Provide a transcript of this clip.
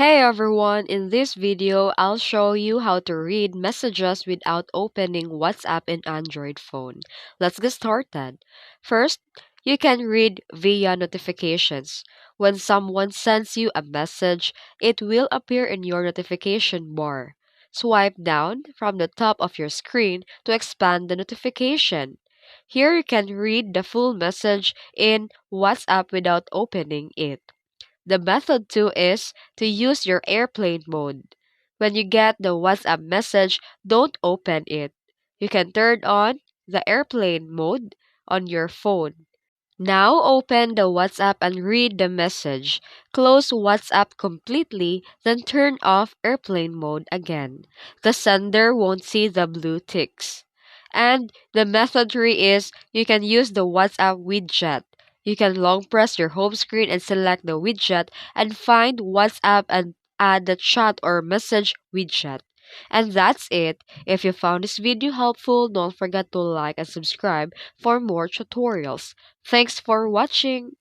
Hey everyone, in this video, I'll show you how to read messages without opening WhatsApp in Android phone. Let's get started. First, you can read via notifications. When someone sends you a message, it will appear in your notification bar. Swipe down from the top of your screen to expand the notification. Here you can read the full message in WhatsApp without opening it. The method two is to use your airplane mode. When you get the WhatsApp message, don't open it. You can turn on the airplane mode on your phone. Now open the WhatsApp and read the message. Close WhatsApp completely, then turn off airplane mode again. The sender won't see the blue ticks. And the method three is you can use the WhatsApp widget. You can long press your home screen and select the widget and find WhatsApp and add the chat or message widget. And that's it. If you found this video helpful, don't forget to like and subscribe for more tutorials. Thanks for watching.